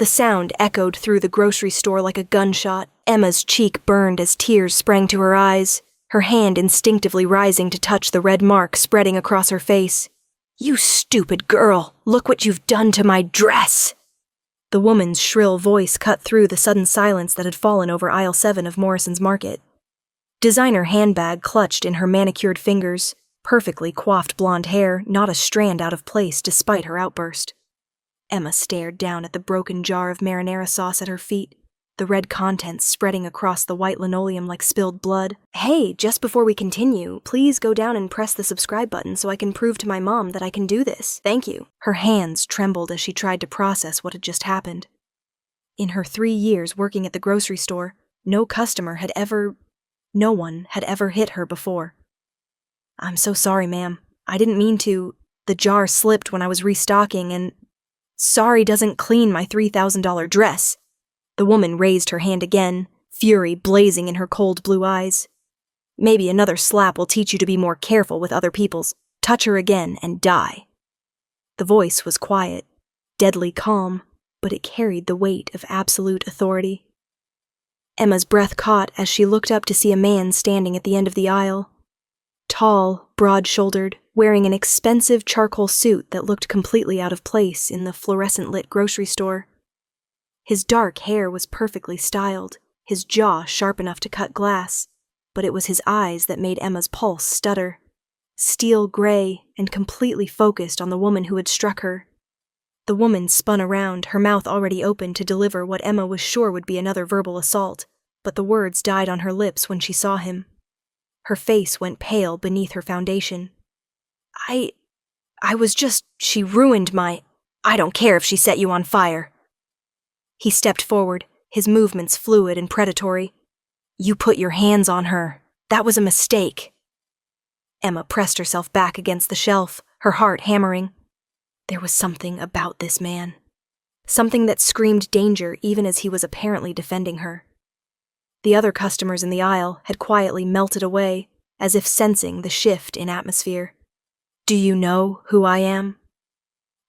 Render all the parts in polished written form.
The sound echoed through the grocery store like a gunshot. Emma's cheek burned as tears sprang to her eyes, her hand instinctively rising to touch the red mark spreading across her face. "You stupid girl! Look what you've done to my dress!" The woman's shrill voice cut through the sudden silence that had fallen over aisle 7 of Morrison's Market. Designer handbag clutched in her manicured fingers, perfectly coiffed blonde hair, not a strand out of place despite her outburst. Emma stared down at the broken jar of marinara sauce at her feet, the red contents spreading across the white linoleum like spilled blood. "Hey, just before we continue, please go down and press the subscribe button so I can prove to my mom that I can do this. Thank you." Her hands trembled as she tried to process what had just happened. In her 3 years working at the grocery store, no one had ever hit her before. "I'm so sorry, ma'am. I didn't mean to. The jar slipped when I was restocking and sorry doesn't clean my $3,000 dress." The woman raised her hand again, fury blazing in her cold blue eyes. "Maybe another slap will teach you to be more careful with other people's. Touch her again and die." The voice was quiet, deadly calm, but it carried the weight of absolute authority. Emma's breath caught as she looked up to see a man standing at the end of the aisle. Tall, broad-shouldered, wearing an expensive charcoal suit that looked completely out of place in the fluorescent-lit grocery store. His dark hair was perfectly styled, his jaw sharp enough to cut glass, but it was his eyes that made Emma's pulse stutter. Steel gray and completely focused on the woman who had struck her. The woman spun around, her mouth already open to deliver what Emma was sure would be another verbal assault, but the words died on her lips when she saw him. Her face went pale beneath her foundation. She ruined my... I don't care if she set you on fire." He stepped forward, his movements fluid and predatory. "You put your hands on her. That was a mistake." Emma pressed herself back against the shelf, her heart hammering. There was something about this man. Something that screamed danger even as he was apparently defending her. The other customers in the aisle had quietly melted away, as if sensing the shift in atmosphere. "Do you know who I am?"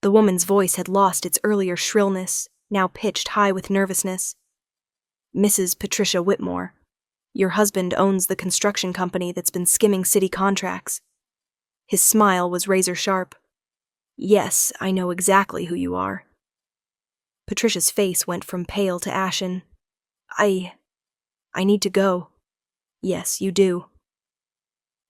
The woman's voice had lost its earlier shrillness, now pitched high with nervousness. "Mrs. Patricia Whitmore. Your husband owns the construction company that's been skimming city contracts." His smile was razor-sharp. "Yes, I know exactly who you are." Patricia's face went from pale to ashen. I need to go." "Yes, you do."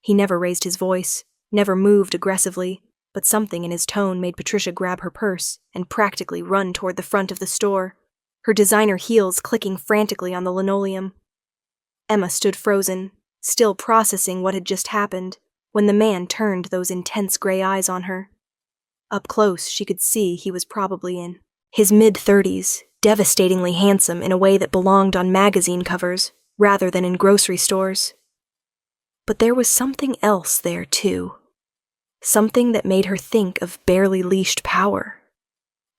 He never raised his voice, never moved aggressively, but something in his tone made Patricia grab her purse and practically run toward the front of the store, her designer heels clicking frantically on the linoleum. Emma stood frozen, still processing what had just happened, when the man turned those intense gray eyes on her. Up close, she could see he was probably in his mid-30s, devastatingly handsome in a way that belonged on magazine covers, rather than in grocery stores. But there was something else there, too. Something that made her think of barely leashed power.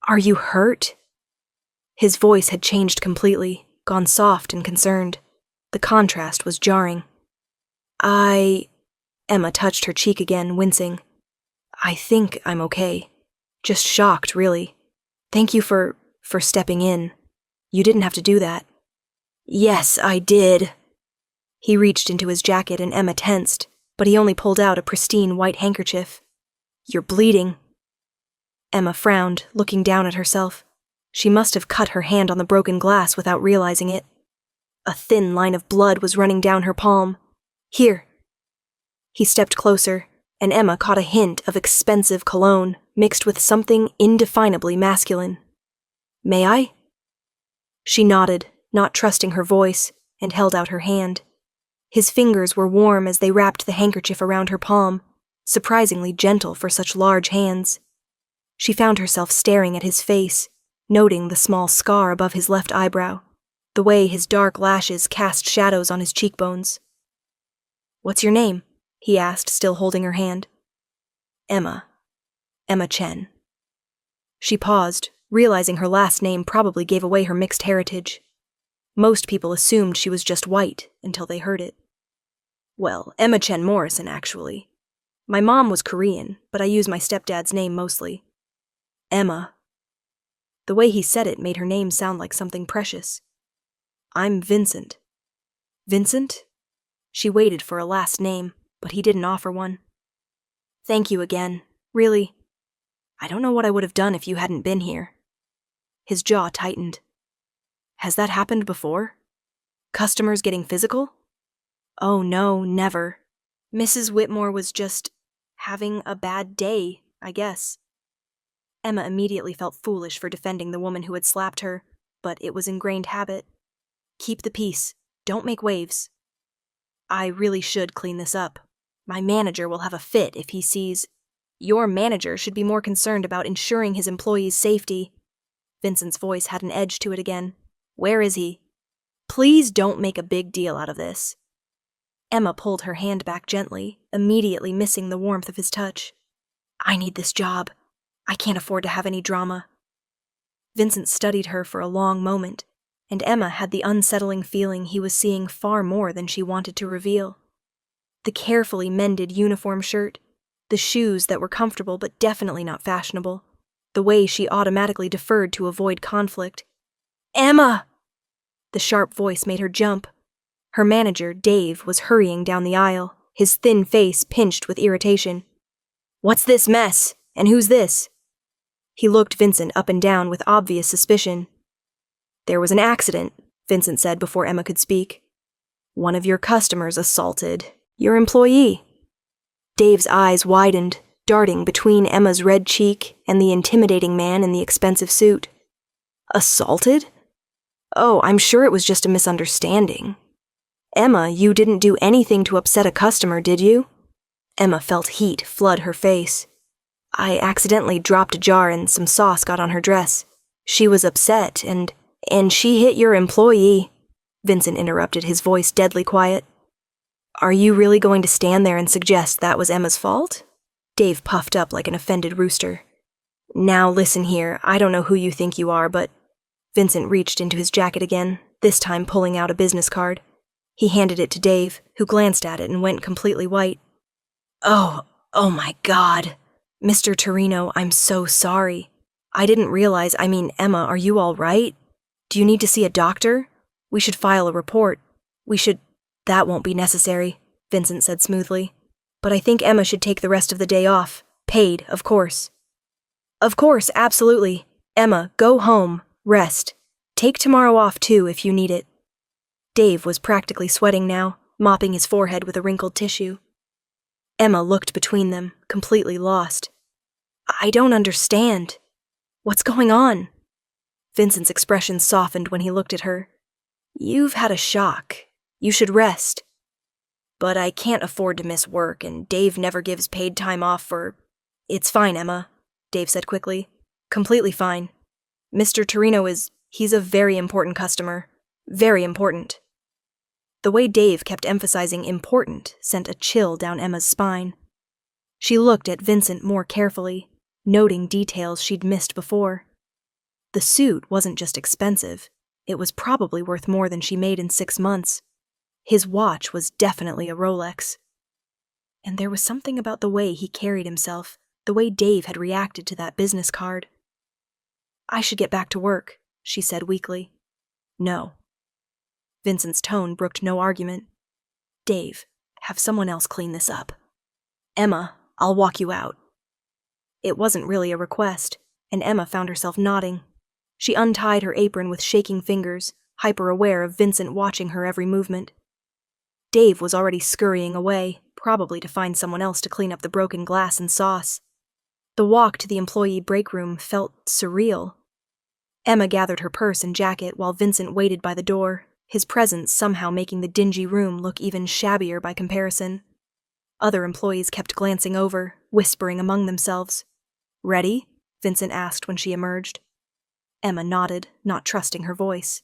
"Are you hurt?" His voice had changed completely, gone soft and concerned. The contrast was jarring. Emma touched her cheek again, wincing. "I think I'm okay. Just shocked, really. Thank you for stepping in. You didn't have to do that." "Yes, I did." He reached into his jacket and Emma tensed, but he only pulled out a pristine white handkerchief. "You're bleeding." Emma frowned, looking down at herself. She must have cut her hand on the broken glass without realizing it. A thin line of blood was running down her palm. "Here." He stepped closer, and Emma caught a hint of expensive cologne mixed with something indefinably masculine. "May I?" She nodded, not trusting her voice, and held out her hand. His fingers were warm as they wrapped the handkerchief around her palm, surprisingly gentle for such large hands. She found herself staring at his face, noting the small scar above his left eyebrow, the way his dark lashes cast shadows on his cheekbones. "What's your name?" he asked, still holding her hand. Emma Chen." She paused, realizing her last name probably gave away her mixed heritage. Most people assumed she was just white until they heard it. "Well, Emma Chen Morrison, actually. My mom was Korean, but I use my stepdad's name mostly. Emma." The way he said it made her name sound like something precious. I'm Vincent. Vincent? She waited for a last name, but he didn't offer one. Thank you again. Really, I don't know what I would have done if you hadn't been here. His jaw tightened. Has that happened before? Customers getting physical? Oh no, never. Mrs. Whitmore was just having a bad day, I guess. Emma immediately felt foolish for defending the woman who had slapped her, but it was ingrained habit. Keep the peace. Don't make waves. I really should clean this up. My manager will have a fit if he sees... Your manager should be more concerned about ensuring his employees' safety. Vincent's voice had an edge to it again. Where is he? Please don't make a big deal out of this. Emma pulled her hand back gently, immediately missing the warmth of his touch. I need this job. I can't afford to have any drama. Vincent studied her for a long moment, and Emma had the unsettling feeling he was seeing far more than she wanted to reveal. The carefully mended uniform shirt, the shoes that were comfortable but definitely not fashionable, the way she automatically deferred to avoid conflict. Emma! The sharp voice made her jump. Her manager, Dave, was hurrying down the aisle, his thin face pinched with irritation. What's this mess? And who's this? He looked Vincent up and down with obvious suspicion. There was an accident, Vincent said before Emma could speak. One of your customers assaulted your employee. Dave's eyes widened, darting between Emma's red cheek and the intimidating man in the expensive suit. Assaulted? Oh, I'm sure it was just a misunderstanding. Emma, you didn't do anything to upset a customer, did you? Emma felt heat flood her face. I accidentally dropped a jar and some sauce got on her dress. She was upset and she hit your employee. Vincent interrupted, his voice deadly quiet. Are you really going to stand there and suggest that was Emma's fault? Dave puffed up like an offended rooster. Now listen here, I don't know who you think you are, but... Vincent reached into his jacket again, this time pulling out a business card. He handed it to Dave, who glanced at it and went completely white. Oh my God. Mr. Torino, I'm so sorry. I didn't realize, Emma, are you all right? Do you need to see a doctor? We should file a report. That won't be necessary, Vincent said smoothly. But I think Emma should take the rest of the day off. Paid, of course. Of course, absolutely. Emma, go home. Rest. Take tomorrow off too if you need it. Dave was practically sweating now, mopping his forehead with a wrinkled tissue. Emma looked between them, completely lost. I don't understand. What's going on? Vincent's expression softened when he looked at her. You've had a shock. You should rest. But I can't afford to miss work, and Dave never gives paid time off for... It's fine, Emma, Dave said quickly. Completely fine. Mr. Torino he's a very important customer. Very important. The way Dave kept emphasizing important sent a chill down Emma's spine. She looked at Vincent more carefully, noting details she'd missed before. The suit wasn't just expensive. It was probably worth more than she made in 6 months. His watch was definitely a Rolex. And there was something about the way he carried himself, the way Dave had reacted to that business card. I should get back to work, she said weakly. No. Vincent's tone brooked no argument. Dave, have someone else clean this up. Emma, I'll walk you out. It wasn't really a request, and Emma found herself nodding. She untied her apron with shaking fingers, hyper-aware of Vincent watching her every movement. Dave was already scurrying away, probably to find someone else to clean up the broken glass and sauce. The walk to the employee break room felt surreal. Emma gathered her purse and jacket while Vincent waited by the door, his presence somehow making the dingy room look even shabbier by comparison. Other employees kept glancing over, whispering among themselves. Ready? Vincent asked when she emerged. Emma nodded, not trusting her voice.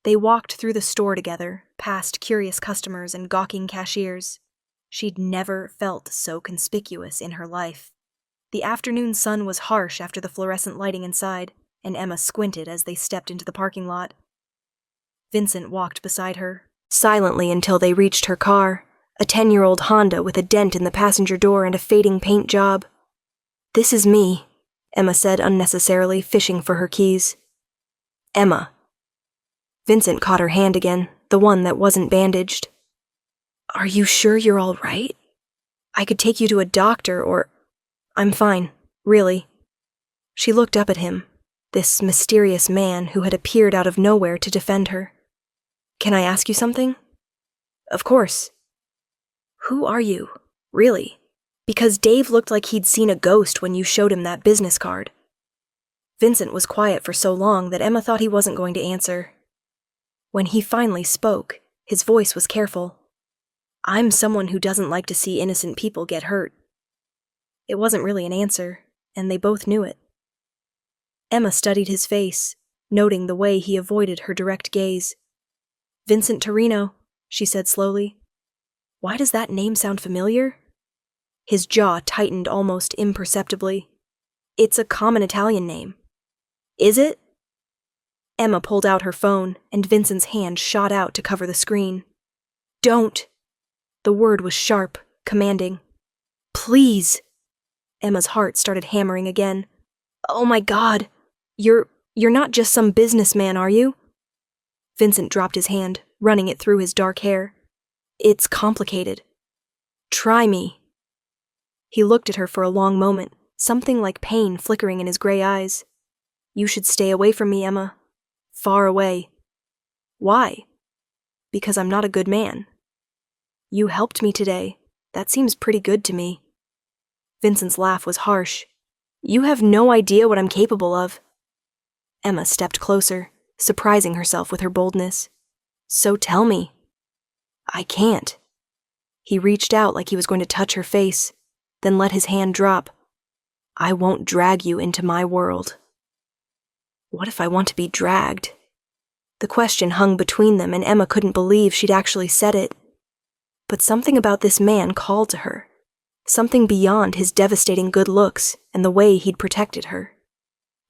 They walked through the store together, past curious customers and gawking cashiers. She'd never felt so conspicuous in her life. The afternoon sun was harsh after the fluorescent lighting inside, and Emma squinted as they stepped into the parking lot. Vincent walked beside her, silently until they reached her car, a 10-year-old Honda with a dent in the passenger door and a fading paint job. This is me, Emma said unnecessarily, fishing for her keys. Emma. Vincent caught her hand again, the one that wasn't bandaged. Are you sure you're all right? I could take you to a doctor or... I'm fine, really. She looked up at him, this mysterious man who had appeared out of nowhere to defend her. Can I ask you something? Of course. Who are you, really? Because Dave looked like he'd seen a ghost when you showed him that business card. Vincent was quiet for so long that Emma thought he wasn't going to answer. When he finally spoke, his voice was careful. I'm someone who doesn't like to see innocent people get hurt. It wasn't really an answer, and they both knew it. Emma studied his face, noting the way he avoided her direct gaze. Vincent Torino, she said slowly. Why does that name sound familiar? His jaw tightened almost imperceptibly. It's a common Italian name. Is it? Emma pulled out her phone, and Vincent's hand shot out to cover the screen. Don't! The word was sharp, commanding. Please! Emma's heart started hammering again. Oh my God! You're not just some businessman, are you? Vincent dropped his hand, running it through his dark hair. It's complicated. Try me. He looked at her for a long moment, something like pain flickering in his gray eyes. You should stay away from me, Emma. Far away. Why? Because I'm not a good man. You helped me today. That seems pretty good to me. Vincent's laugh was harsh. You have no idea what I'm capable of. Emma stepped closer, surprising herself with her boldness. So tell me. I can't. He reached out like he was going to touch her face, then let his hand drop. I won't drag you into my world. What if I want to be dragged? The question hung between them, and Emma couldn't believe she'd actually said it. But something about this man called to her. Something beyond his devastating good looks and the way he'd protected her.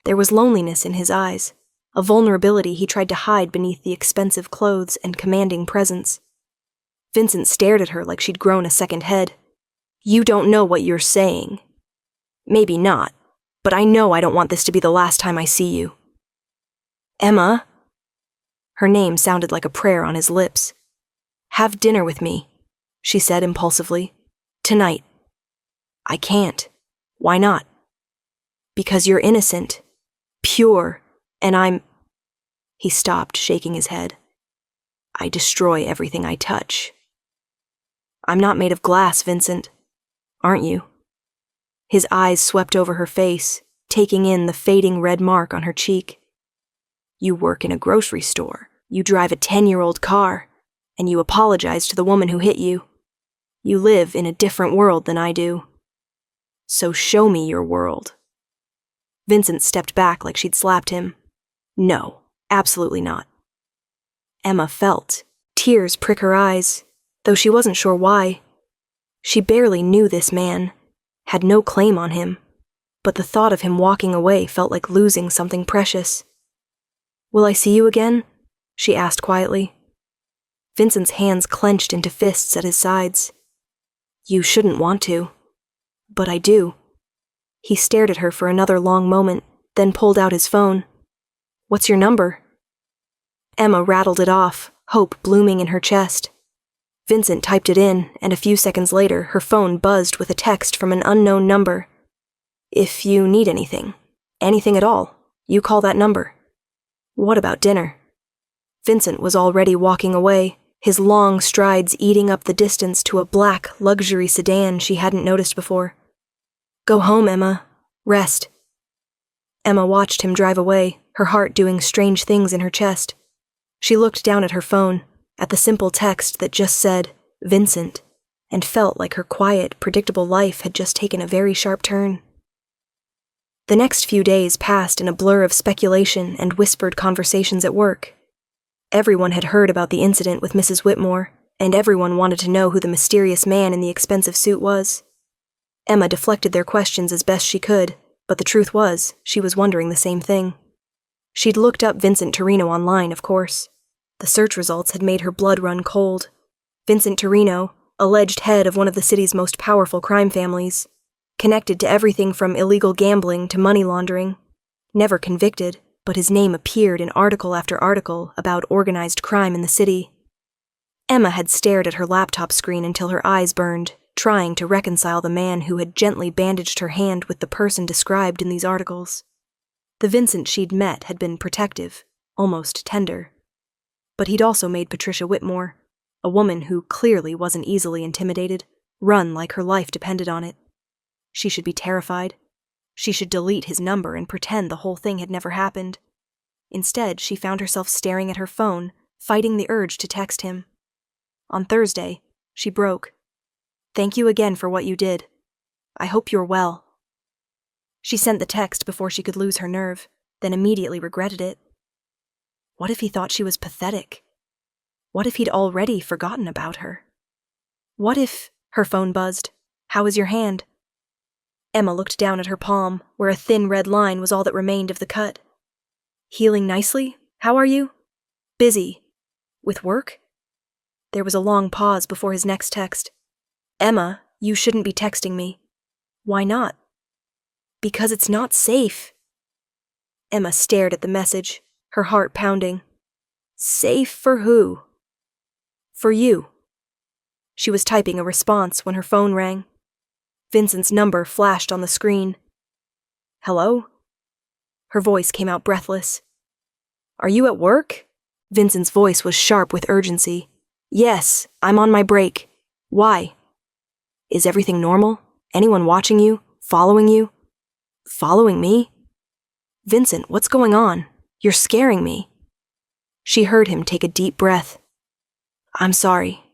There was loneliness in his eyes, a vulnerability he tried to hide beneath the expensive clothes and commanding presence. Vincent stared at her like she'd grown a second head. You don't know what you're saying. Maybe not, but I know I don't want this to be the last time I see you. Emma? Her name sounded like a prayer on his lips. Have dinner with me, she said impulsively. Tonight. I can't. Why not? Because you're innocent, pure, and I'm... He stopped, shaking his head. I destroy everything I touch. I'm not made of glass, Vincent. Aren't you? His eyes swept over her face, taking in the fading red mark on her cheek. You work in a grocery store, you drive a 10-year-old car, and you apologize to the woman who hit you. You live in a different world than I do. So show me your world. Vincent stepped back like she'd slapped him. No, absolutely not. Emma felt tears prick her eyes, though she wasn't sure why. She barely knew this man, had no claim on him, but the thought of him walking away felt like losing something precious. Will I see you again? She asked quietly. Vincent's hands clenched into fists at his sides. You shouldn't want to. But I do. He stared at her for another long moment, then pulled out his phone. What's your number? Emma rattled it off, hope blooming in her chest. Vincent typed it in, and a few seconds later, her phone buzzed with a text from an unknown number. If you need anything at all, you call that number. What about dinner? Vincent was already walking away, his long strides eating up the distance to a black luxury sedan she hadn't noticed before. Go home, Emma. Rest. Emma watched him drive away, her heart doing strange things in her chest. She looked down at her phone, at the simple text that just said, Vincent, and felt like her quiet, predictable life had just taken a very sharp turn. The next few days passed in a blur of speculation and whispered conversations at work. Everyone had heard about the incident with Mrs. Whitmore, and everyone wanted to know who the mysterious man in the expensive suit was. Emma deflected their questions as best she could, but the truth was, she was wondering the same thing. She'd looked up Vincent Torino online, of course. The search results had made her blood run cold. Vincent Torino, alleged head of one of the city's most powerful crime families. connected to everything from illegal gambling to money laundering. Never convicted, but his name appeared in article after article about organized crime in the city. Emma had stared at her laptop screen until her eyes burned, trying to reconcile the man who had gently bandaged her hand with the person described in these articles. The Vincent she'd met had been protective, almost tender. But he'd also made Patricia Whitmore, a woman who clearly wasn't easily intimidated, run like her life depended on it. She should be terrified. She should delete his number and pretend the whole thing had never happened. Instead, she found herself staring at her phone, fighting the urge to text him. On Thursday, she broke. "Thank you again for what you did. I hope you're well." She sent the text before she could lose her nerve, then immediately regretted it. What if he thought she was pathetic? What if he'd already forgotten about her? What if... Her phone buzzed. "How is your hand?" Emma looked down at her palm, where a thin red line was all that remained of the cut. "Healing nicely? How are you?" "Busy." "With work?" There was a long pause before his next text. "Emma, you shouldn't be texting me." "Why not?" "Because it's not safe." Emma stared at the message, her heart pounding. "Safe for who?" "For you." She was typing a response when her phone rang. Vincent's number flashed on the screen. "Hello?" Her voice came out breathless. "Are you at work?" Vincent's voice was sharp with urgency. "Yes, I'm on my break. Why?" "Is everything normal? Anyone watching you? Following you?" "Following me?" "Vincent, what's going on? You're scaring me." She heard him take a deep breath. "I'm sorry.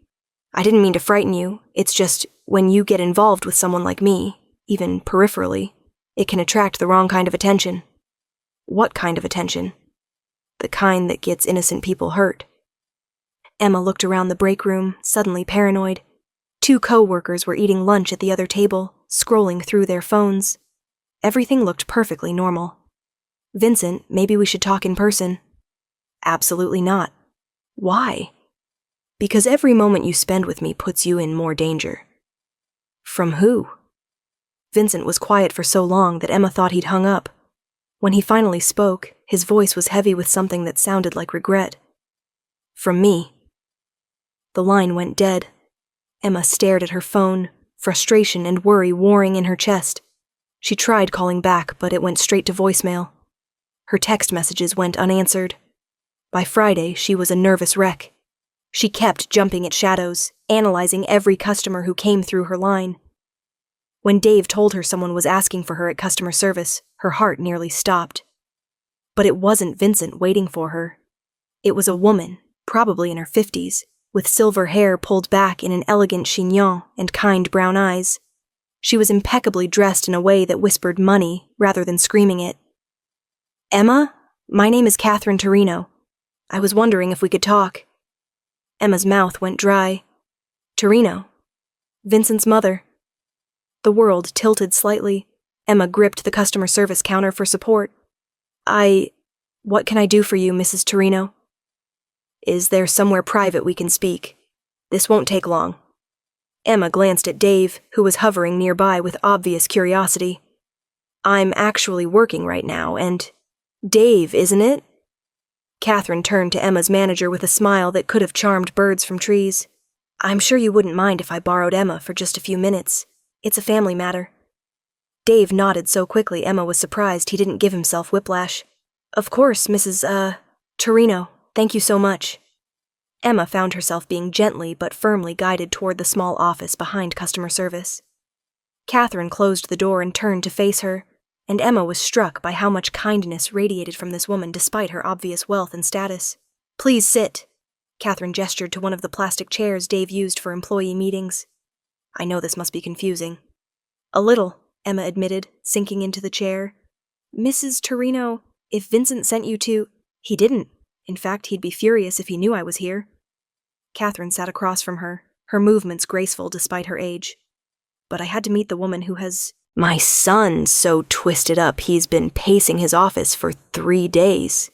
I didn't mean to frighten you. It's just, when you get involved with someone like me, even peripherally, it can attract the wrong kind of attention." "What kind of attention?" "The kind that gets innocent people hurt." Emma looked around the break room, suddenly paranoid. 2 co-workers were eating lunch at the other table, scrolling through their phones. Everything looked perfectly normal. "Vincent, maybe we should talk in person." "Absolutely not." "Why?" "Because every moment you spend with me puts you in more danger." "From who?" Vincent was quiet for so long that Emma thought he'd hung up. When he finally spoke, his voice was heavy with something that sounded like regret. "From me." The line went dead. Emma stared at her phone, frustration and worry warring in her chest. She tried calling back, but it went straight to voicemail. Her text messages went unanswered. By Friday, she was a nervous wreck. She kept jumping at shadows, analyzing every customer who came through her line. When Dave told her someone was asking for her at customer service, her heart nearly stopped. But it wasn't Vincent waiting for her. It was a woman, probably in her 50s, with silver hair pulled back in an elegant chignon and kind brown eyes. She was impeccably dressed in a way that whispered money rather than screaming it. "Emma, my name is Catherine Torino. I was wondering if we could talk." Emma's mouth went dry. "Torino? Vincent's mother." The world tilted slightly. Emma gripped the customer service counter for support. What can I do for you, Mrs. Torino?" "Is there somewhere private we can speak? This won't take long." Emma glanced at Dave, who was hovering nearby with obvious curiosity. "I'm actually working right now, and..." "Dave, isn't it?" Catherine turned to Emma's manager with a smile that could have charmed birds from trees. "I'm sure you wouldn't mind if I borrowed Emma for just a few minutes. It's a family matter." Dave nodded so quickly Emma was surprised he didn't give himself whiplash. "Of course, Mrs. Torino. Thank you so much." Emma found herself being gently but firmly guided toward the small office behind customer service. Catherine closed the door and turned to face her, and Emma was struck by how much kindness radiated from this woman despite her obvious wealth and status. "Please sit." Catherine gestured to one of the plastic chairs Dave used for employee meetings. "I know this must be confusing." "A little," Emma admitted, sinking into the chair. "Mrs. Torino, if Vincent sent you to—" "He didn't. In fact, he'd be furious if he knew I was here." Catherine sat across from her, her movements graceful despite her age. "But I had to meet the woman who has—" "My son's so twisted up he's been pacing his office for 3 days."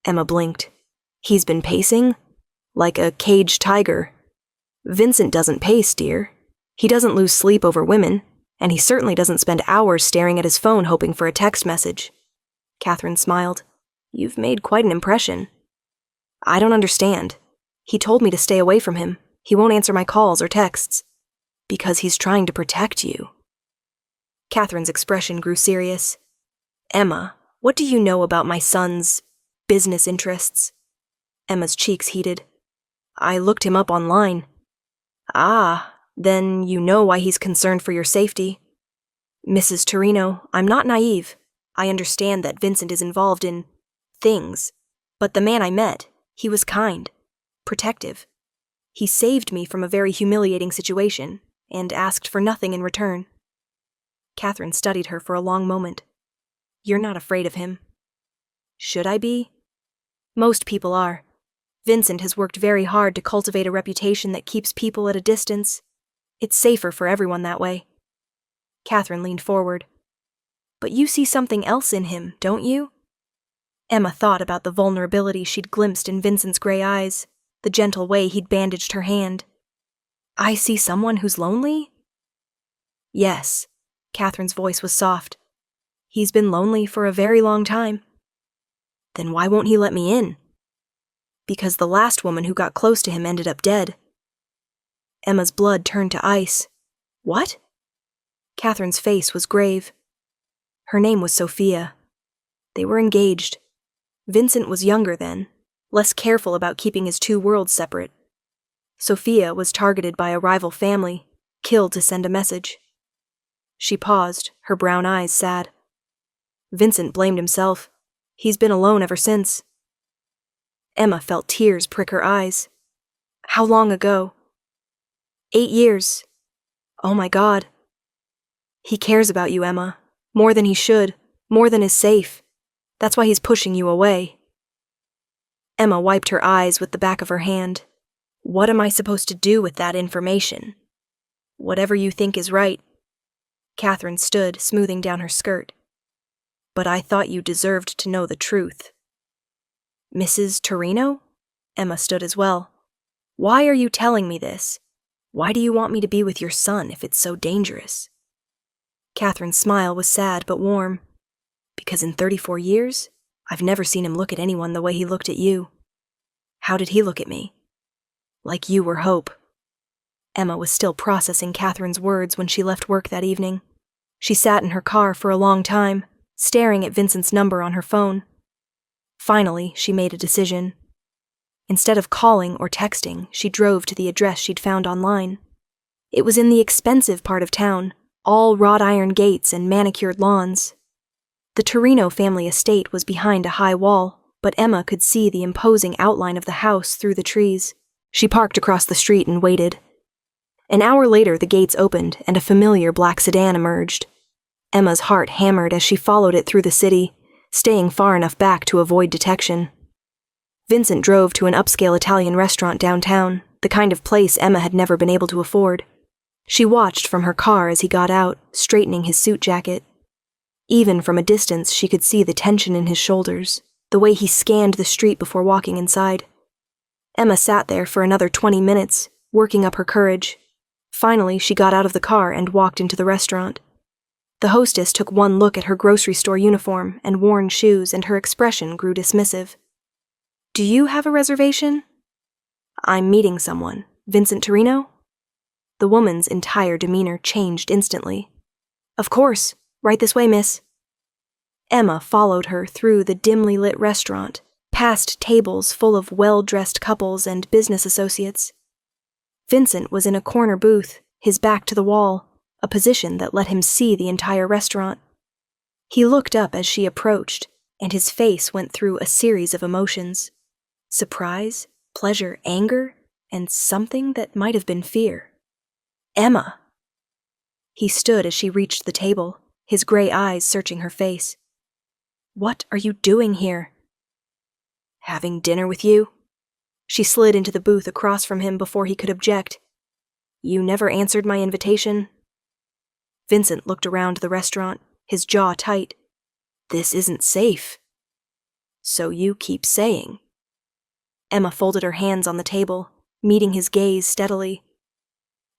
Emma blinked. "He's been pacing? Like a caged tiger." "Vincent doesn't pace, dear. He doesn't lose sleep over women. And he certainly doesn't spend hours staring at his phone hoping for a text message. Catherine smiled. You've made quite an impression. I don't understand. He told me to stay away from him. He won't answer my calls or texts. Because he's trying to protect you. Catherine's expression grew serious. Emma, what do you know about my son's business interests? Emma's cheeks heated. I looked him up online. Ah, then you know why he's concerned for your safety. Mrs. Torino, I'm not naive. I understand that Vincent is involved in things. But the man I met, he was kind, protective. He saved me from a very humiliating situation and asked for nothing in return. Catherine studied her for a long moment. You're not afraid of him. Should I be? Most people are. Vincent has worked very hard to cultivate a reputation that keeps people at a distance. It's safer for everyone that way. Catherine leaned forward. But you see something else in him, don't you? Emma thought about the vulnerability she'd glimpsed in Vincent's gray eyes, the gentle way he'd bandaged her hand. I see someone who's lonely? Yes. Catherine's voice was soft. He's been lonely for a very long time. Then why won't he let me in? Because the last woman who got close to him ended up dead. Emma's blood turned to ice. What? Catherine's face was grave. Her name was Sophia. They were engaged. Vincent was younger then, less careful about keeping his two worlds separate. Sophia was targeted by a rival family, killed to send a message. She paused, her brown eyes sad. Vincent blamed himself. He's been alone ever since. Emma felt tears prick her eyes. How long ago? 8 years. Oh my God. He cares about you, Emma. More than he should. More than is safe. That's why he's pushing you away. Emma wiped her eyes with the back of her hand. What am I supposed to do with that information? Whatever you think is right. Catherine stood, smoothing down her skirt. But I thought you deserved to know the truth. Mrs. Torino? Emma stood as well. Why are you telling me this? Why do you want me to be with your son if it's so dangerous? Catherine's smile was sad but warm. Because in 34 years, I've never seen him look at anyone the way he looked at you. How did he look at me? Like you were hope. Emma was still processing Catherine's words when she left work that evening. She sat in her car for a long time, staring at Vincent's number on her phone. Finally, she made a decision. Instead of calling or texting, she drove to the address she'd found online. It was in the expensive part of town, all wrought iron gates and manicured lawns. The Torino family estate was behind a high wall, but Emma could see the imposing outline of the house through the trees. She parked across the street and waited. An hour later, the gates opened and a familiar black sedan emerged. Emma's heart hammered as she followed it through the city, staying far enough back to avoid detection. Vincent drove to an upscale Italian restaurant downtown, the kind of place Emma had never been able to afford. She watched from her car as he got out, straightening his suit jacket. Even from a distance, she could see the tension in his shoulders, the way he scanned the street before walking inside. Emma sat there for another 20 minutes, working up her courage. Finally, she got out of the car and walked into the restaurant. The hostess took one look at her grocery store uniform and worn shoes, and her expression grew dismissive. Do you have a reservation? I'm meeting someone. Vincent Torino? The woman's entire demeanor changed instantly. Of course. Right this way, miss. Emma followed her through the dimly lit restaurant, past tables full of well-dressed couples and business associates. Vincent was in a corner booth, his back to the wall, a position that let him see the entire restaurant. He looked up as she approached, and his face went through a series of emotions. Surprise, pleasure, anger, and something that might have been fear. Emma! He stood as she reached the table, his gray eyes searching her face. What are you doing here? Having dinner with you? She slid into the booth across from him before he could object. You never answered my invitation. Vincent looked around the restaurant, his jaw tight. This isn't safe. So you keep saying. Emma folded her hands on the table, meeting his gaze steadily.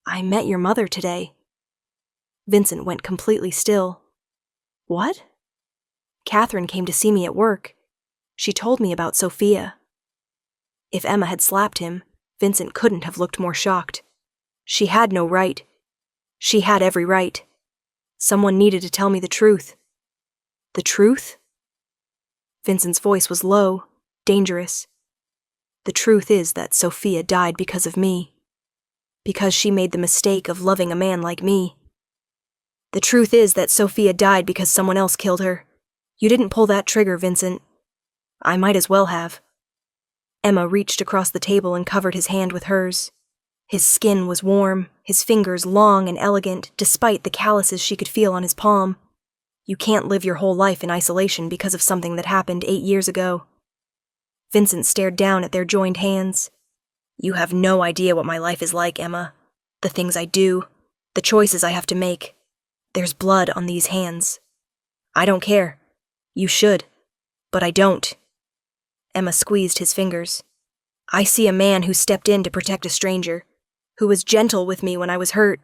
I met your mother today. Vincent went completely still. What? Catherine came to see me at work. She told me about Sophia. If Emma had slapped him, Vincent couldn't have looked more shocked. She had no right. She had every right. Someone needed to tell me the truth. The truth? Vincent's voice was low, dangerous. The truth is that Sophia died because of me. Because she made the mistake of loving a man like me. The truth is that Sophia died because someone else killed her. You didn't pull that trigger, Vincent. I might as well have. Emma reached across the table and covered his hand with hers. His skin was warm, his fingers long and elegant, despite the calluses she could feel on his palm. You can't live your whole life in isolation because of something that happened 8 years ago. Vincent stared down at their joined hands. You have no idea what my life is like, Emma. The things I do, the choices I have to make. There's blood on these hands. I don't care. You should. But I don't. Emma squeezed his fingers. I see a man who stepped in to protect a stranger, who was gentle with me when I was hurt,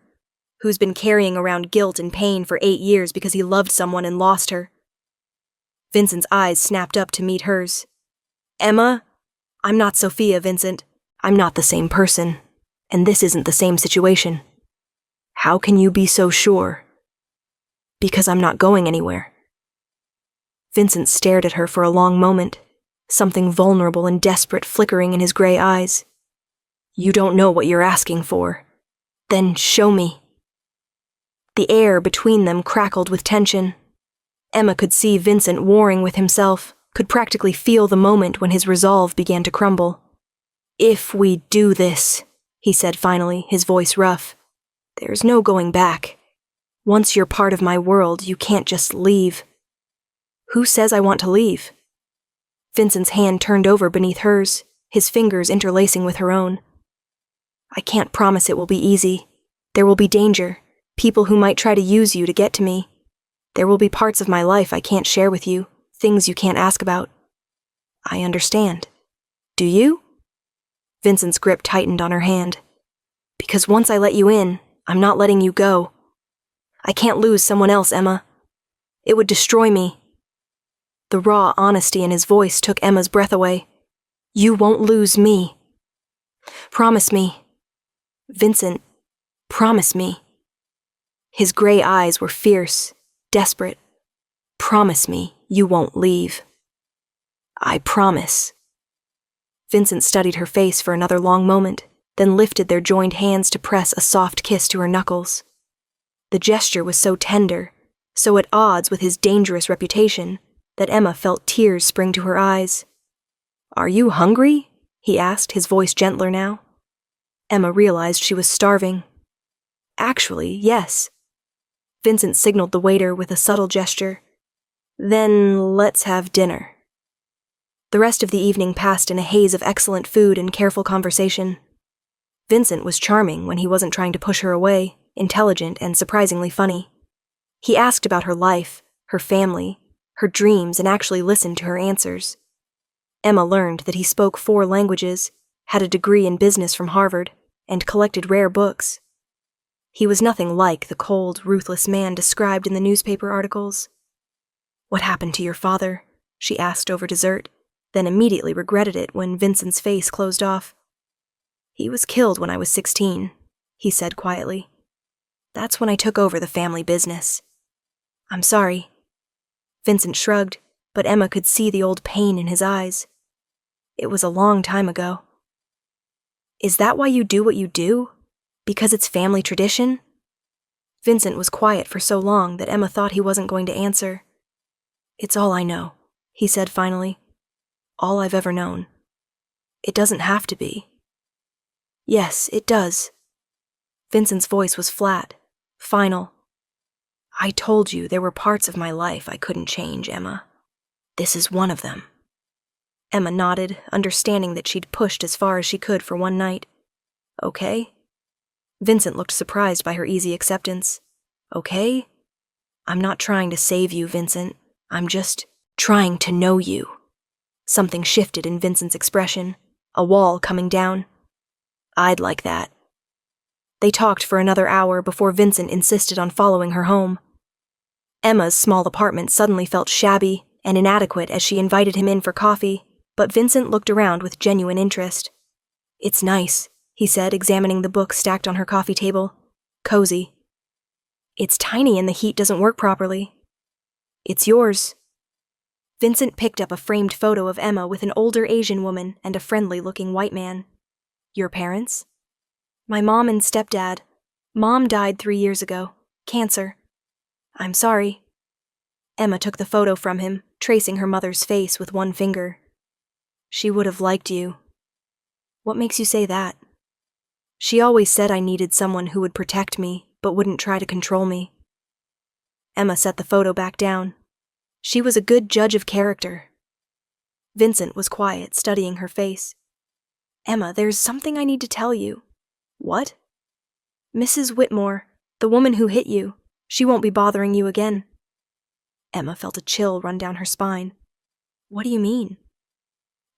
who's been carrying around guilt and pain for 8 years because he loved someone and lost her. Vincent's eyes snapped up to meet hers. Emma, I'm not Sophia, Vincent. I'm not the same person, and this isn't the same situation. How can you be so sure? Because I'm not going anywhere. Vincent stared at her for a long moment, something vulnerable and desperate flickering in his gray eyes. You don't know what you're asking for. Then show me. The air between them crackled with tension. Emma could see Vincent warring with himself, could practically feel the moment when his resolve began to crumble. If we do this, he said finally, his voice rough, there's no going back. Once you're part of my world, you can't just leave. Who says I want to leave? Vincent's hand turned over beneath hers, his fingers interlacing with her own. I can't promise it will be easy. There will be danger, people who might try to use you to get to me. There will be parts of my life I can't share with you, things you can't ask about. I understand. Do you? Vincent's grip tightened on her hand. Because once I let you in, I'm not letting you go. I can't lose someone else, Emma. It would destroy me. The raw honesty in his voice took Emma's breath away. You won't lose me. Promise me. Vincent, promise me. His gray eyes were fierce, desperate. Promise me you won't leave. I promise. Vincent studied her face for another long moment, then lifted their joined hands to press a soft kiss to her knuckles. The gesture was so tender, so at odds with his dangerous reputation, that Emma felt tears spring to her eyes. Are you hungry? He asked, his voice gentler now. Emma realized she was starving. Actually, yes. Vincent signaled the waiter with a subtle gesture. Then let's have dinner. The rest of the evening passed in a haze of excellent food and careful conversation. Vincent was charming when he wasn't trying to push her away, intelligent and surprisingly funny. He asked about her life, her family, her dreams, and actually listened to her answers. Emma learned that he spoke 4 languages, had a degree in business from Harvard, and collected rare books. He was nothing like the cold, ruthless man described in the newspaper articles. What happened to your father? She asked over dessert, then immediately regretted it when Vincent's face closed off. He was killed when I was 16, he said quietly. That's when I took over the family business. I'm sorry. Vincent shrugged, but Emma could see the old pain in his eyes. It was a long time ago. Is that why you do what you do? Because it's family tradition? Vincent was quiet for so long that Emma thought he wasn't going to answer. It's all I know, he said finally. All I've ever known. It doesn't have to be. Yes, it does. Vincent's voice was flat, final. I told you there were parts of my life I couldn't change, Emma. This is one of them. Emma nodded, understanding that she'd pushed as far as she could for one night. Okay? Vincent looked surprised by her easy acceptance. Okay? I'm not trying to save you, Vincent. I'm just trying to know you. Something shifted in Vincent's expression, a wall coming down. I'd like that. They talked for another hour before Vincent insisted on following her home. Emma's small apartment suddenly felt shabby and inadequate as she invited him in for coffee, but Vincent looked around with genuine interest. "It's nice," he said, examining the book stacked on her coffee table. "Cozy." "It's tiny and the heat doesn't work properly." "It's yours." Vincent picked up a framed photo of Emma with an older Asian woman and a friendly-looking white man. "Your parents?" "My mom and stepdad. Mom died 3 years ago. Cancer." "I'm sorry." Emma took the photo from him, tracing her mother's face with one finger. "She would have liked you." "What makes you say that?" "She always said I needed someone who would protect me, but wouldn't try to control me." Emma set the photo back down. She was a good judge of character. Vincent was quiet, studying her face. "Emma, there's something I need to tell you." "What?" "Mrs. Whitmore, the woman who hit you, she won't be bothering you again." Emma felt a chill run down her spine. "What do you mean?"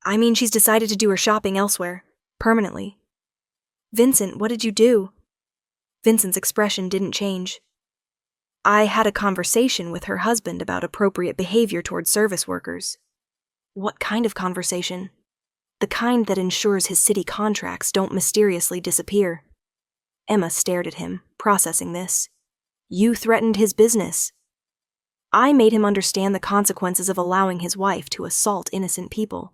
"I mean she's decided to do her shopping elsewhere, permanently." "Vincent, what did you do?" Vincent's expression didn't change. "I had a conversation with her husband about appropriate behavior toward service workers." "What kind of conversation?" "The kind that ensures his city contracts don't mysteriously disappear." Emma stared at him, processing this. "You threatened his business." "I made him understand the consequences of allowing his wife to assault innocent people."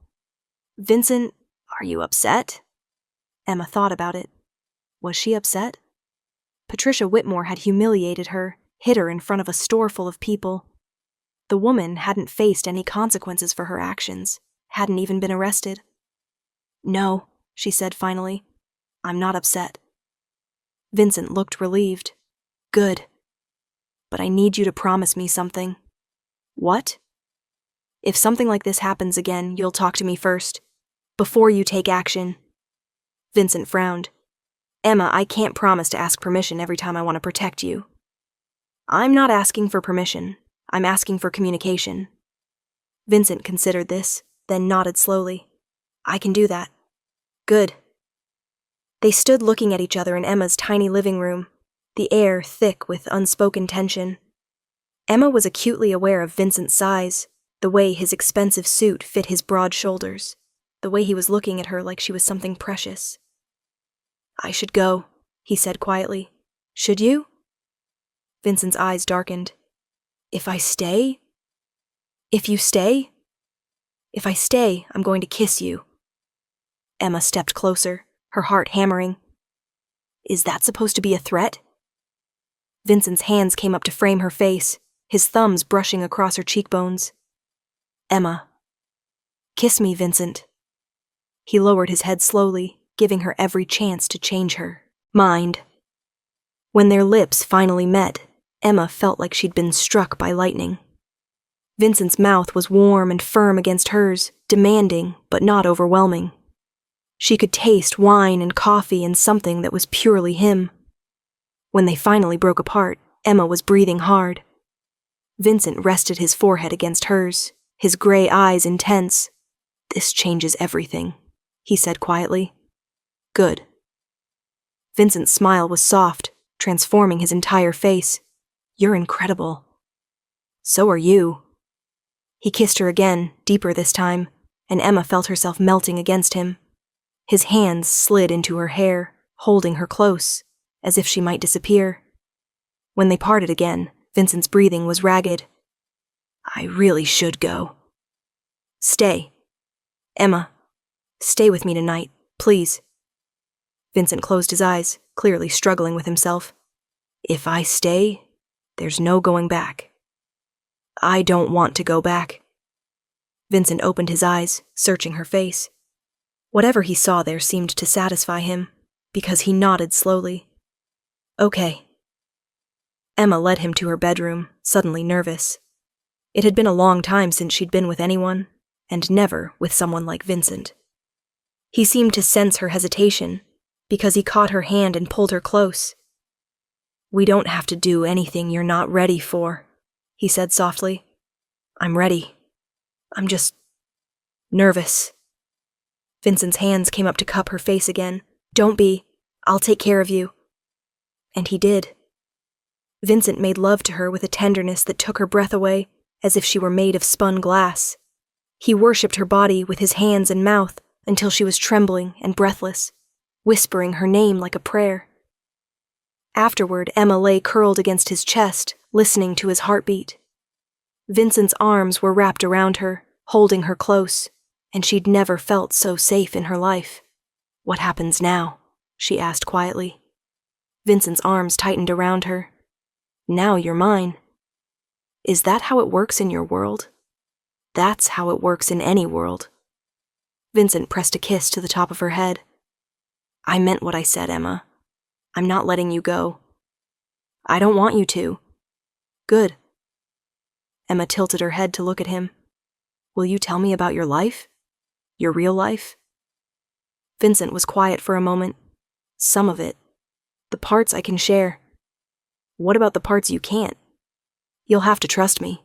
"Vincent, are you upset?" Emma thought about it. Was she upset? Patricia Whitmore had humiliated her, hit her in front of a store full of people. The woman hadn't faced any consequences for her actions, hadn't even been arrested. "No," she said finally. "I'm not upset." Vincent looked relieved. "Good. But I need you to promise me something." "What?" "If something like this happens again, you'll talk to me first, before you take action." Vincent frowned. "Emma, I can't promise to ask permission every time I want to protect you." "I'm not asking for permission. I'm asking for communication." Vincent considered this, then nodded slowly. "I can do that." "Good." They stood looking at each other in Emma's tiny living room, the air thick with unspoken tension. Emma was acutely aware of Vincent's size, the way his expensive suit fit his broad shoulders, the way he was looking at her like she was something precious. "I should go," he said quietly. "Should you?" Vincent's eyes darkened. "If I stay?" "If you stay?" "If I stay, I'm going to kiss you." Emma stepped closer, her heart hammering. "Is that supposed to be a threat?" Vincent's hands came up to frame her face, his thumbs brushing across her cheekbones. "Emma." "Kiss me, Vincent." He lowered his head slowly, giving her every chance to change her mind. When their lips finally met, Emma felt like she'd been struck by lightning. Vincent's mouth was warm and firm against hers, demanding but not overwhelming. She could taste wine and coffee and something that was purely him. When they finally broke apart, Emma was breathing hard. Vincent rested his forehead against hers, his gray eyes intense. "This changes everything," he said quietly. "Good." Vincent's smile was soft, transforming his entire face. "You're incredible." "So are you." He kissed her again, deeper this time, and Emma felt herself melting against him. His hands slid into her hair, holding her close, as if she might disappear. When they parted again, Vincent's breathing was ragged. "I really should go." "Stay. Emma, stay with me tonight, please." Vincent closed his eyes, clearly struggling with himself. "If I stay, there's no going back." "I don't want to go back." Vincent opened his eyes, searching her face. Whatever he saw there seemed to satisfy him, because he nodded slowly. "Okay." Emma led him to her bedroom, suddenly nervous. It had been a long time since she'd been with anyone, and never with someone like Vincent. He seemed to sense her hesitation, because he caught her hand and pulled her close. "We don't have to do anything you're not ready for," he said softly. "I'm ready. I'm just nervous." Vincent's hands came up to cup her face again. "Don't be. I'll take care of you." And he did. Vincent made love to her with a tenderness that took her breath away, as if she were made of spun glass. He worshipped her body with his hands and mouth until she was trembling and breathless, whispering her name like a prayer. Afterward, Emma lay curled against his chest, listening to his heartbeat. Vincent's arms were wrapped around her, holding her close, and she'd never felt so safe in her life. "What happens now?" she asked quietly. Vincent's arms tightened around her. "Now you're mine." "Is that how it works in your world?" "That's how it works in any world." Vincent pressed a kiss to the top of her head. "I meant what I said, Emma. I'm not letting you go." "I don't want you to." "Good." Emma tilted her head to look at him. "Will you tell me about your life? Your real life?" Vincent was quiet for a moment. "Some of it. The parts I can share." "What about the parts you can't?" "You'll have to trust me."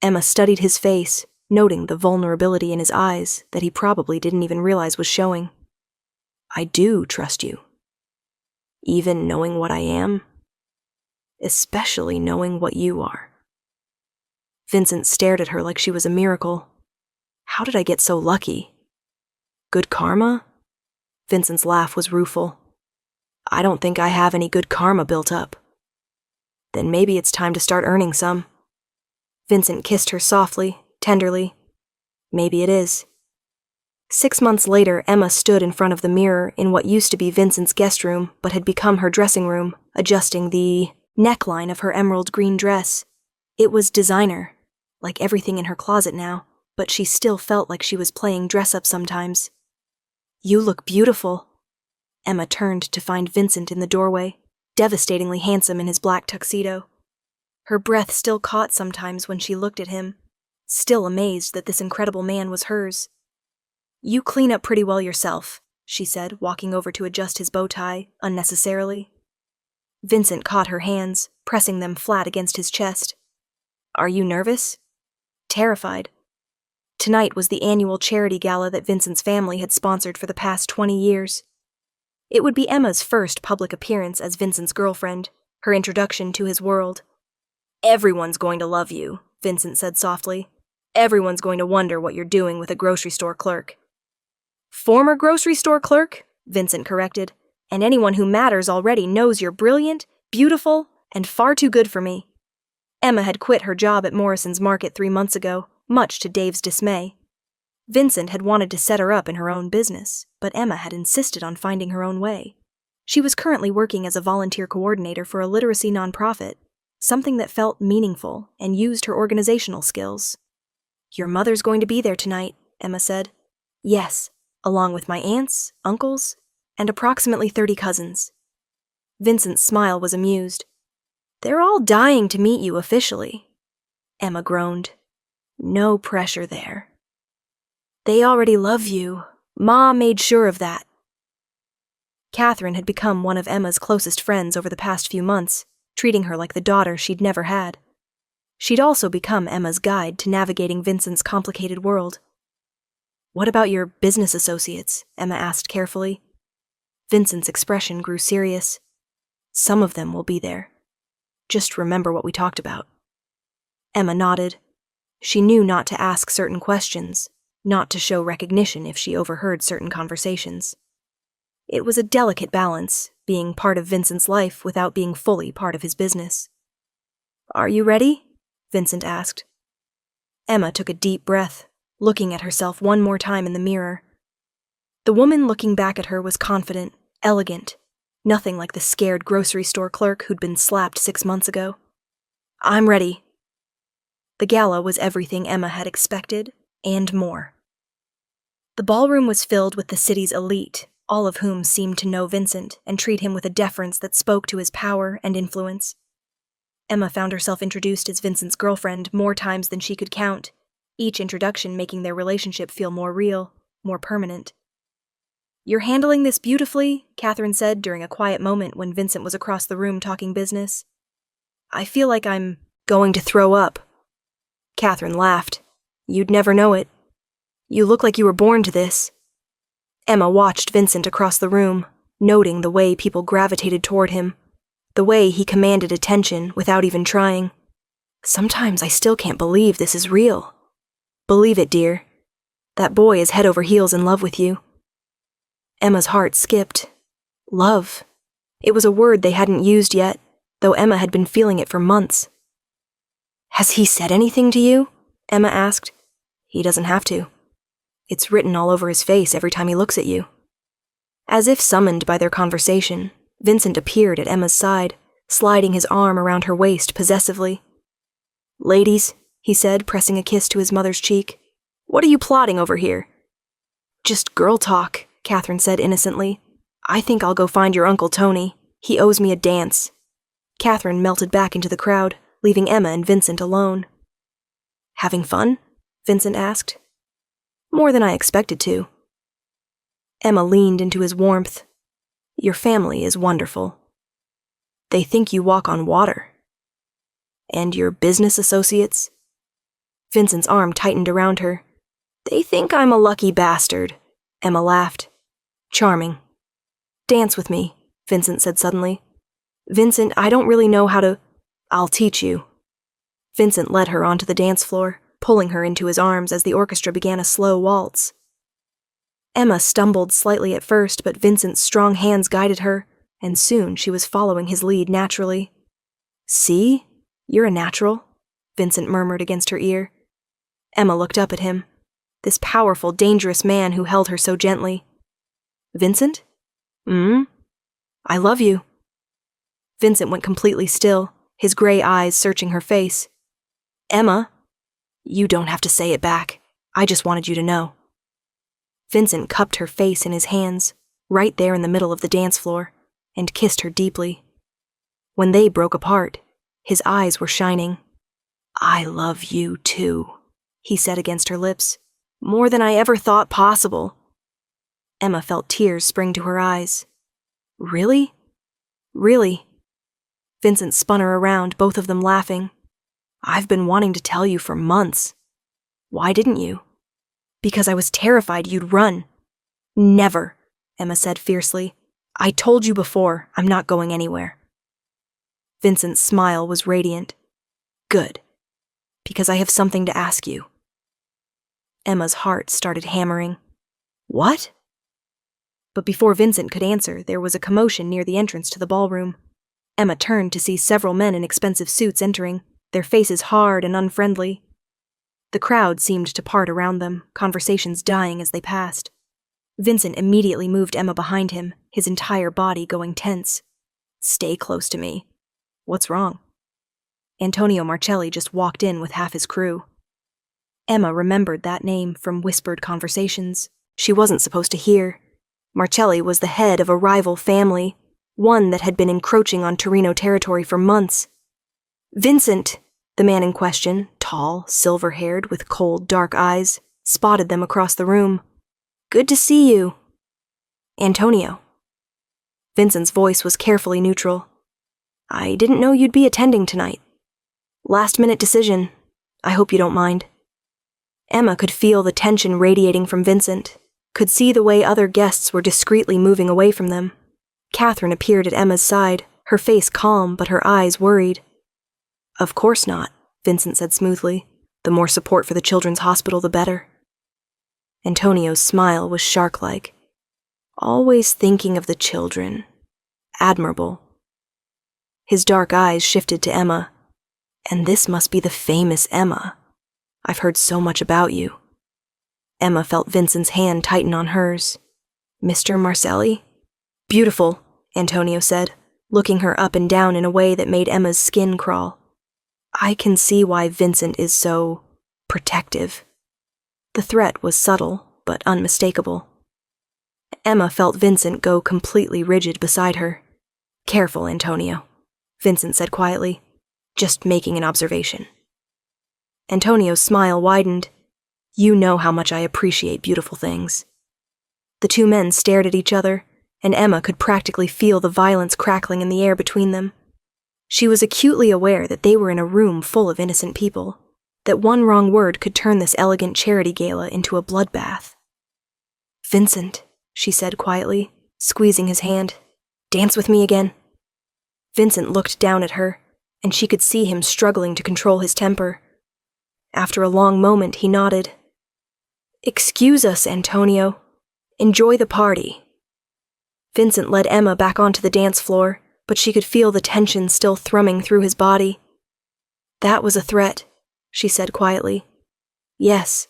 Emma studied his face, noting the vulnerability in his eyes that he probably didn't even realize was showing. "I do trust you. Even knowing what I am? Especially knowing what you are." Vincent stared at her like she was a miracle. "How did I get so lucky? Good karma?" Vincent's laugh was rueful. "I don't think I have any good karma built up." "Then maybe it's time to start earning some." Vincent kissed her softly, tenderly. "Maybe it is." 6 months later, Emma stood in front of the mirror in what used to be Vincent's guest room but had become her dressing room, adjusting the neckline of her emerald green dress. It was designer, like everything in her closet now, but she still felt like she was playing dress-up sometimes. "You look beautiful." Emma turned to find Vincent in the doorway, devastatingly handsome in his black tuxedo. Her breath still caught sometimes when she looked at him, still amazed that this incredible man was hers. "You clean up pretty well yourself," she said, walking over to adjust his bow tie, unnecessarily. Vincent caught her hands, pressing them flat against his chest. "Are you nervous?" "Terrified." Tonight was the annual charity gala that Vincent's family had sponsored for the past 20 years. It would be Emma's first public appearance as Vincent's girlfriend, her introduction to his world. "Everyone's going to love you," Vincent said softly. "Everyone's going to wonder what you're doing with a grocery store clerk." "Former grocery store clerk," Vincent corrected, "and anyone who matters already knows you're brilliant, beautiful, and far too good for me." Emma had quit her job at Morrison's Market 3 months ago, much to Dave's dismay. Vincent had wanted to set her up in her own business, but Emma had insisted on finding her own way. She was currently working as a volunteer coordinator for a literacy nonprofit, something that felt meaningful and used her organizational skills. "Your mother's going to be there tonight," Emma said. "Yes, along with my aunts, uncles, and approximately 30 cousins." Vincent's smile was amused. "They're all dying to meet you officially." Emma groaned. "No pressure there." "They already love you. Ma made sure of that." Catherine had become one of Emma's closest friends over the past few months, treating her like the daughter she'd never had. She'd also become Emma's guide to navigating Vincent's complicated world. "What about your business associates?" Emma asked carefully. Vincent's expression grew serious. "Some of them will be there. Just remember what we talked about." Emma nodded. She knew not to ask certain questions, not to show recognition if she overheard certain conversations. It was a delicate balance, being part of Vincent's life without being fully part of his business. "Are you ready?" Vincent asked. Emma took a deep breath, looking at herself one more time in the mirror. The woman looking back at her was confident, elegant, nothing like the scared grocery store clerk who'd been slapped 6 months ago. "I'm ready." The gala was everything Emma had expected, and more. The ballroom was filled with the city's elite, all of whom seemed to know Vincent and treat him with a deference that spoke to his power and influence. Emma found herself introduced as Vincent's girlfriend more times than she could count, each introduction making their relationship feel more real, more permanent. "You're handling this beautifully," Catherine said during a quiet moment when Vincent was across the room talking business. "I feel like I'm going to throw up." Catherine laughed. "You'd never know it. You look like you were born to this." Emma watched Vincent across the room, noting the way people gravitated toward him, the way he commanded attention without even trying. Sometimes I still can't believe this is real. Believe it, dear. That boy is head over heels in love with you. Emma's heart skipped. Love. It was a word they hadn't used yet, though Emma had been feeling it for months. Has he said anything to you? Emma asked. He doesn't have to. It's written all over his face every time he looks at you. As if summoned by their conversation, Vincent appeared at Emma's side, sliding his arm around her waist possessively. Ladies, he said, pressing a kiss to his mother's cheek. What are you plotting over here? Just girl talk, Catherine said innocently. I think I'll go find your Uncle Tony. He owes me a dance. Catherine melted back into the crowd, leaving Emma and Vincent alone. Having fun? Vincent asked. More than I expected to. Emma leaned into his warmth. Your family is wonderful. They think you walk on water. And your business associates? Vincent's arm tightened around her. They think I'm a lucky bastard. Emma laughed. Charming. Dance with me, Vincent said suddenly. Vincent, I don't really know how to... I'll teach you. Vincent led her onto the dance floor, pulling her into his arms as the orchestra began a slow waltz. Emma stumbled slightly at first, but Vincent's strong hands guided her, and soon she was following his lead naturally. See? You're a natural, Vincent murmured against her ear. Emma looked up at him, this powerful, dangerous man who held her so gently. Vincent? I love you. Vincent went completely still, his gray eyes searching her face. Emma, you don't have to say it back. I just wanted you to know. Vincent cupped her face in his hands, right there in the middle of the dance floor, and kissed her deeply. When they broke apart, his eyes were shining. I love you too, he said against her lips, more than I ever thought possible. Emma felt tears spring to her eyes. Really? Really? Vincent spun her around, both of them laughing. I've been wanting to tell you for months. Why didn't you? Because I was terrified you'd run. Never, Emma said fiercely. I told you before, I'm not going anywhere. Vincent's smile was radiant. Good, because I have something to ask you. Emma's heart started hammering. What? But before Vincent could answer, there was a commotion near the entrance to the ballroom. Emma turned to see several men in expensive suits entering, their faces hard and unfriendly. The crowd seemed to part around them, conversations dying as they passed. Vincent immediately moved Emma behind him, his entire body going tense. Stay close to me. What's wrong? Antonio Marcelli just walked in with half his crew. Emma remembered that name from whispered conversations she wasn't supposed to hear. Marcelli was the head of a rival family, one that had been encroaching on Torino territory for months. Vincent, the man in question, tall, silver-haired, with cold, dark eyes, spotted them across the room. Good to see you. Antonio. Vincent's voice was carefully neutral. I didn't know you'd be attending tonight. Last-minute decision. I hope you don't mind. Emma could feel the tension radiating from Vincent, could see the way other guests were discreetly moving away from them. Catherine appeared at Emma's side, her face calm but her eyes worried. Of course not, Vincent said smoothly. The more support for the children's hospital, the better. Antonio's smile was shark-like. Always thinking of the children. Admirable. His dark eyes shifted to Emma. And this must be the famous Emma. I've heard so much about you. Emma felt Vincent's hand tighten on hers. Mr. Marcelli? Beautiful, Antonio said, looking her up and down in a way that made Emma's skin crawl. I can see why Vincent is so protective. The threat was subtle, but unmistakable. Emma felt Vincent go completely rigid beside her. Careful, Antonio, Vincent said quietly. Just making an observation. Antonio's smile widened. You know how much I appreciate beautiful things. The two men stared at each other, and Emma could practically feel the violence crackling in the air between them. She was acutely aware that they were in a room full of innocent people, that one wrong word could turn this elegant charity gala into a bloodbath. Vincent, she said quietly, squeezing his hand. Dance with me again? Vincent looked down at her, and she could see him struggling to control his temper. After a long moment, he nodded. Excuse us, Antonio. Enjoy the party. Vincent led Emma back onto the dance floor, but she could feel the tension still thrumming through his body. That was a threat, she said quietly. Yes.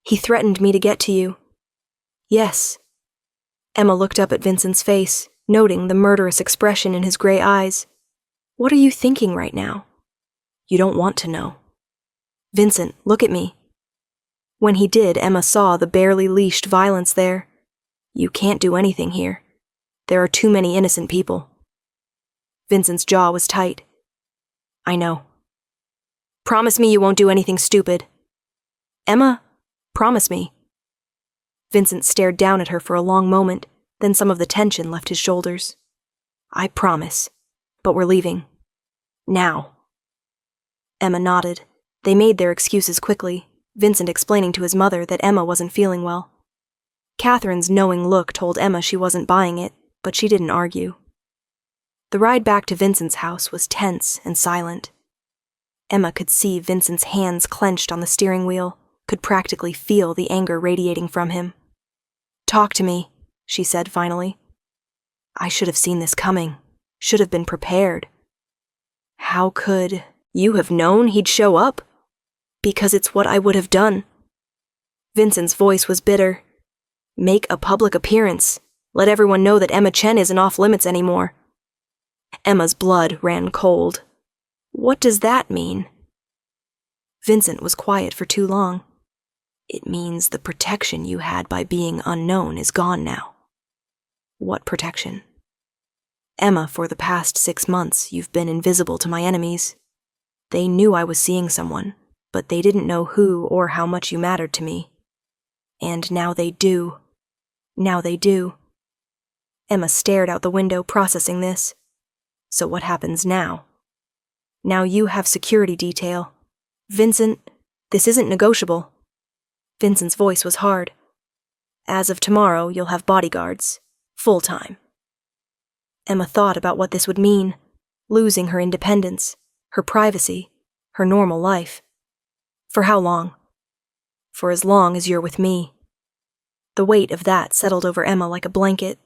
He threatened me to get to you. Yes. Emma looked up at Vincent's face, noting the murderous expression in his gray eyes. What are you thinking right now? You don't want to know. Vincent, look at me. When he did, Emma saw the barely leashed violence there. You can't do anything here. There are too many innocent people. Vincent's jaw was tight. I know. Promise me you won't do anything stupid. Emma, promise me. Vincent stared down at her for a long moment, then some of the tension left his shoulders. I promise, but we're leaving. Now. Emma nodded. They made their excuses quickly, Vincent explaining to his mother that Emma wasn't feeling well. Catherine's knowing look told Emma she wasn't buying it, but she didn't argue. The ride back to Vincent's house was tense and silent. Emma could see Vincent's hands clenched on the steering wheel, could practically feel the anger radiating from him. Talk to me, she said finally. I should have seen this coming, should have been prepared. How could you have known he'd show up? Because it's what I would have done. Vincent's voice was bitter. Make a public appearance. Let everyone know that Emma Chen isn't off limits anymore. Emma's blood ran cold. What does that mean? Vincent was quiet for too long. It means the protection you had by being unknown is gone now. What protection? Emma, for the past 6 months, you've been invisible to my enemies. They knew I was seeing someone, but they didn't know who or how much you mattered to me. And now they do. Now they do. Emma stared out the window, processing this. So what happens now? Now you have security detail. Vincent, this isn't negotiable. Vincent's voice was hard. As of tomorrow, you'll have bodyguards. Full-time. Emma thought about what this would mean. Losing her independence, her privacy, her normal life. For how long? For as long as you're with me. The weight of that settled over Emma like a blanket.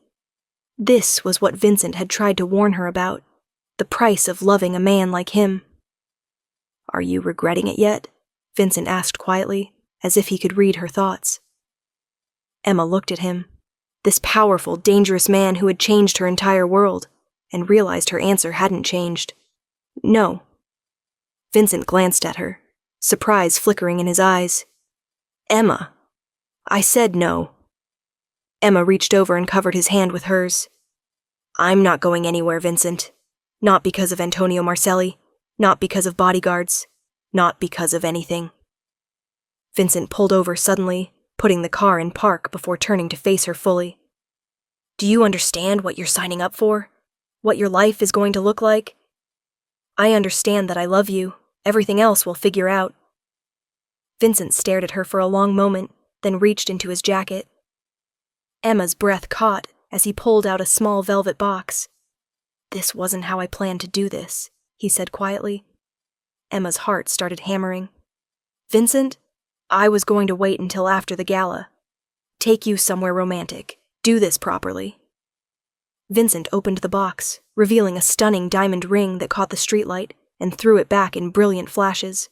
This was what Vincent had tried to warn her about. The price of loving a man like him. Are you regretting it yet? Vincent asked quietly, as if he could read her thoughts. Emma looked at him, this powerful, dangerous man who had changed her entire world, and realized her answer hadn't changed. No. Vincent glanced at her, surprise flickering in his eyes. Emma. I said no. Emma reached over and covered his hand with hers. I'm not going anywhere, Vincent. Not because of Antonio Marcelli, not because of bodyguards, not because of anything. Vincent pulled over suddenly, putting the car in park before turning to face her fully. Do you understand what you're signing up for? What your life is going to look like? I understand that I love you. Everything else we'll figure out. Vincent stared at her for a long moment, then reached into his jacket. Emma's breath caught as he pulled out a small velvet box. This wasn't how I planned to do this, he said quietly. Emma's heart started hammering. Vincent, I was going to wait until after the gala. Take you somewhere romantic. Do this properly. Vincent opened the box, revealing a stunning diamond ring that caught the streetlight and threw it back in brilliant flashes.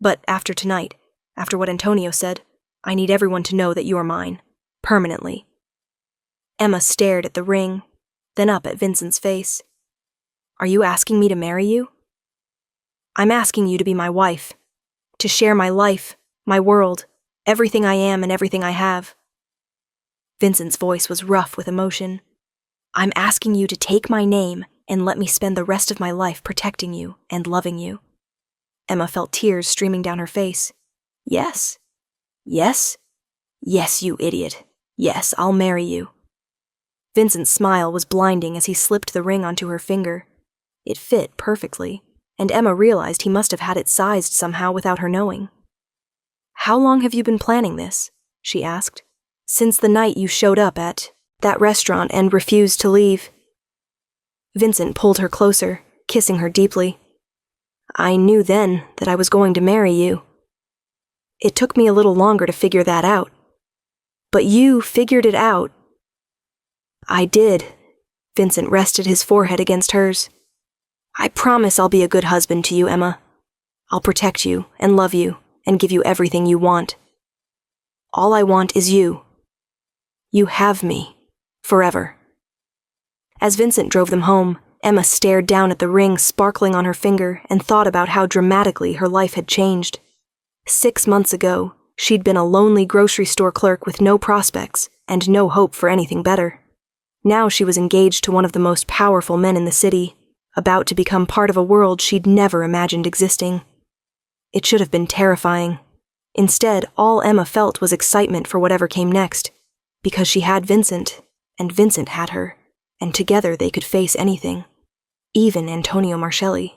But after tonight, after what Antonio said, I need everyone to know that you're mine. Permanently. Emma stared at the ring, then up at Vincent's face. Are you asking me to marry you? I'm asking you to be my wife. To share my life, my world, everything I am and everything I have. Vincent's voice was rough with emotion. I'm asking you to take my name and let me spend the rest of my life protecting you and loving you. Emma felt tears streaming down her face. Yes. Yes? Yes, you idiot. Yes, I'll marry you. Vincent's smile was blinding as he slipped the ring onto her finger. It fit perfectly, and Emma realized he must have had it sized somehow without her knowing. How long have you been planning this? She asked. Since the night you showed up at that restaurant and refused to leave. Vincent pulled her closer, kissing her deeply. I knew then that I was going to marry you. It took me a little longer to figure that out. But you figured it out. I did. Vincent rested his forehead against hers. I promise I'll be a good husband to you, Emma. I'll protect you and love you and give you everything you want. All I want is you. You have me. Forever. As Vincent drove them home, Emma stared down at the ring sparkling on her finger and thought about how dramatically her life had changed. 6 months ago, she'd been a lonely grocery store clerk with no prospects and no hope for anything better. Now she was engaged to one of the most powerful men in the city, about to become part of a world she'd never imagined existing. It should have been terrifying. Instead, all Emma felt was excitement for whatever came next, because she had Vincent, and Vincent had her, and together they could face anything, even Antonio Marcelli.